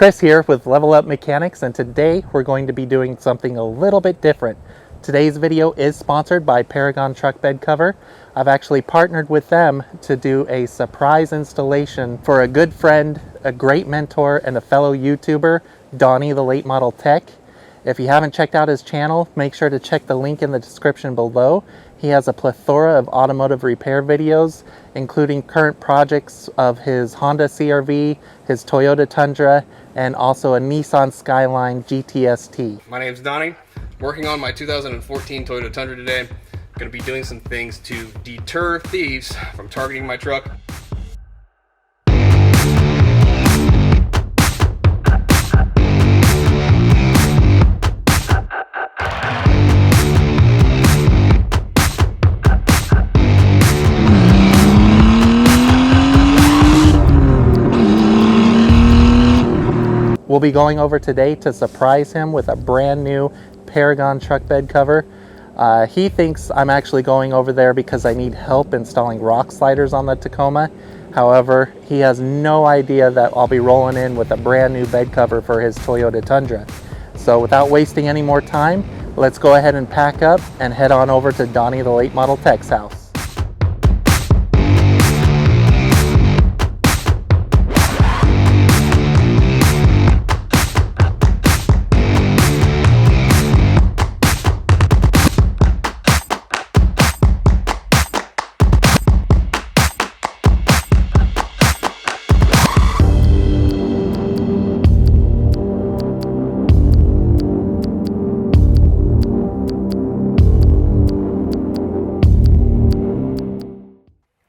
Chris here with Level Up Mechanics, and today we're going to be doing something a little bit different. Today's video is sponsored by Peragon Truck Bed Cover. I've actually partnered with them to do a surprise installation for a good friend, a great mentor, and a fellow YouTuber, Donnie the Late Model Tech. If you haven't checked out his channel, make sure to check the link in the description below. He has a plethora of automotive repair videos, including current projects of his Honda CR-V, his Toyota Tundra, and also a Nissan Skyline GTS-T. My name's Donnie. Working on my 2014 Toyota Tundra today. Going to be doing some things to deter thieves from targeting my truck. We'll be going over today to surprise him with a brand new Peragon truck bed cover. He thinks I'm actually going over there because I need help installing rock sliders on the Tacoma. However, he has no idea that I'll be rolling in with a brand new bed cover for his Toyota Tundra. So without wasting any more time, let's go ahead and pack up and head on over to Donnie the Late Model Tech's house.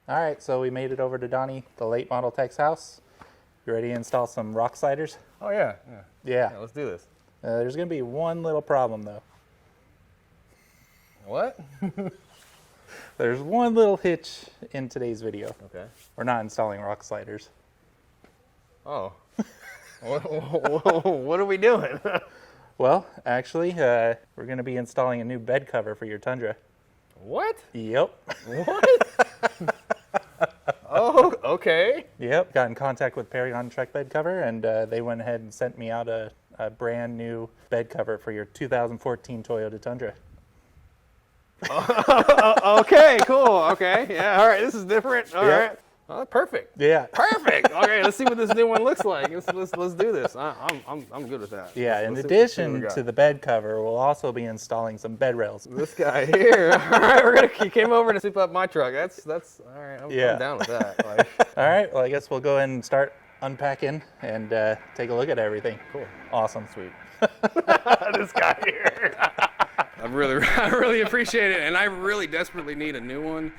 Alright, so we made it over to Donnie, the Late Model Tech's house. You ready to install some rock sliders? Oh yeah. Yeah. Let's do this. There's going to be one little problem though. What? There's one little hitch in today's video. Okay. We're not installing rock sliders. Oh. What are we doing? Well, actually, we're going to be installing a new bed cover for your Tundra. What? Yep. What? Oh, okay. Yep. Got in contact with Peragon Truck Bed Cover, and they went ahead and sent me out a brand new bed cover for your 2014 Toyota Tundra. Okay, cool. Okay. Yeah, all right. This is different. All right. Oh, perfect. Yeah. Perfect. Okay, let's see what this new one looks like. Let's do this. I'm good with that. Yeah. In Let's addition to the bed cover, we'll also be installing some bed rails. This guy here. All right, he came over to sweep up my truck. That's all right. I'm down with that. Like. All right. Well, I guess we'll go ahead and start unpacking and take a look at everything. Cool. Awesome. Sweet. This guy here. I really appreciate it, and I really desperately need a new one.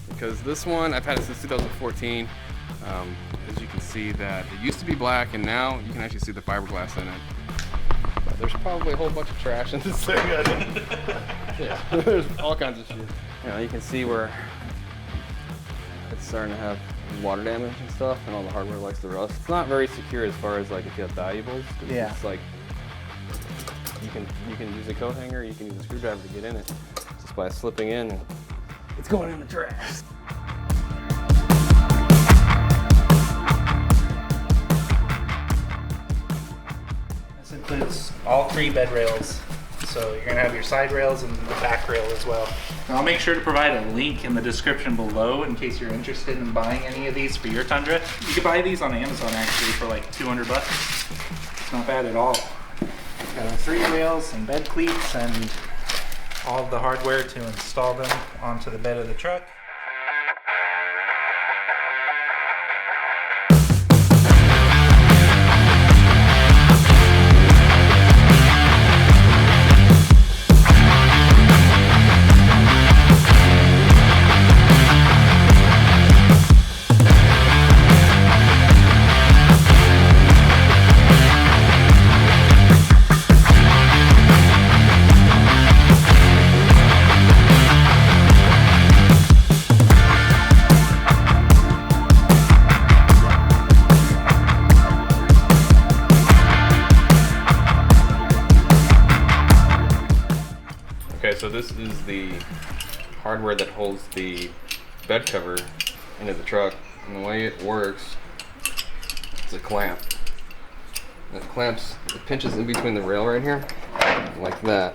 Because this one, I've had it since 2014. As you can see that it used to be black, and now you can actually see the fiberglass in it. But there's probably a whole bunch of trash in this thing. Yeah, there's all kinds of shit. You can see where it's starting to have water damage and stuff, and all the hardware likes to rust. It's not very secure as far as like if you have valuables. Yeah. It's like you can use a coat hanger, you can use a screwdriver to get in it just by slipping in. And it's going in the trash. This includes all three bed rails. So you're going to have your side rails and the back rail as well. And I'll make sure to provide a link in the description below in case you're interested in buying any of these for your Tundra. You can buy these on Amazon actually for like $200. It's not bad at all. Got three rails and bed cleats and all of the hardware to install them onto the bed of the truck. So this is the hardware that holds the bed cover into the truck, and the way it works, it's a clamp. It clamps, it pinches in between the rail right here, like that.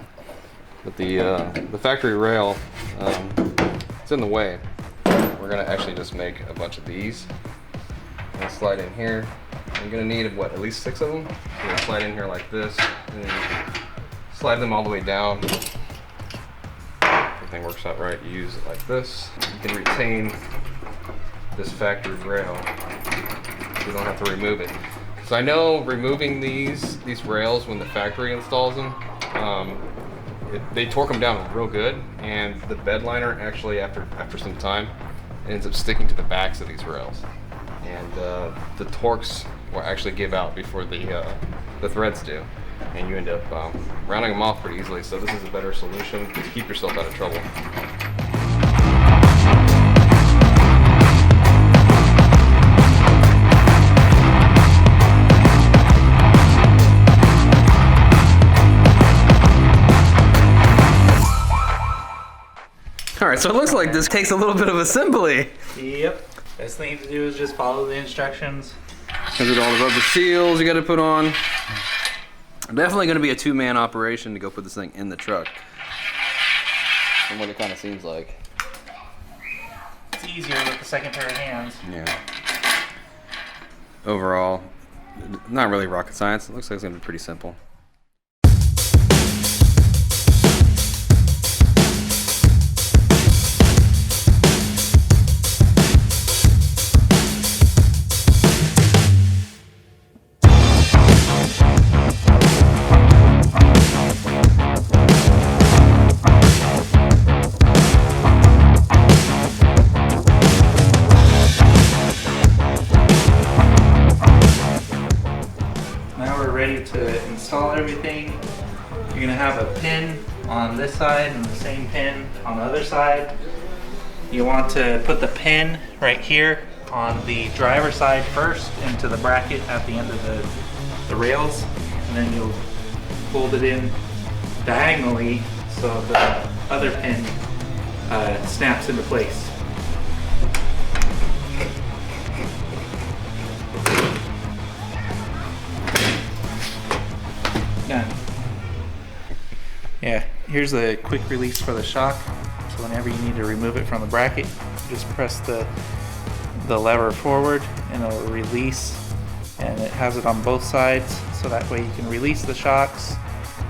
But the factory rail, it's in the way. We're gonna actually just make a bunch of these and slide in here. You're gonna need, what, at least 6 of them? So you slide in here like this, and then slide them all the way down. Everything works out right. You use it like this. You can retain this factory rail. You don't have to remove it. So I know removing these rails when the factory installs them, they torque them down real good, and the bed liner actually after some time ends up sticking to the backs of these rails, and the torques will actually give out before the threads do, and you end up rounding them off pretty easily. So this is a better solution to keep yourself out of trouble. All right, so it looks like this takes a little bit of assembly. Yep. Best thing to do is just follow the instructions. Because of all the rubber seals you got to put on. Definitely going to be a 2-man operation to go put this thing in the truck. From what it kind of seems like. It's easier with the second pair of hands. Yeah. Overall, not really rocket science. It looks like it's going to be pretty simple. To install everything, you're going to have a pin on this side and the same pin on the other side. You want to put the pin right here on the driver's side first into the bracket at the end of the rails, and then you'll fold it in diagonally so the other pin snaps into place. Done. Yeah, here's the quick release for the shock. So whenever you need to remove it from the bracket, just press the lever forward and it'll release, and it has it on both sides, so that way you can release the shocks,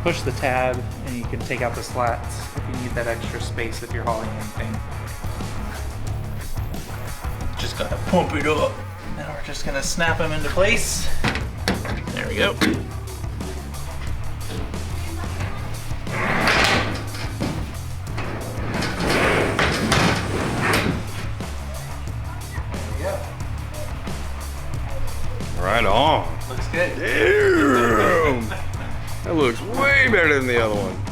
push the tab, and you can take out the slats if you need that extra space if you're hauling anything. Just gotta pump it up. Now we're just gonna snap them into place. There we go. Right on. Looks good. Damn! That looks way better than the other one.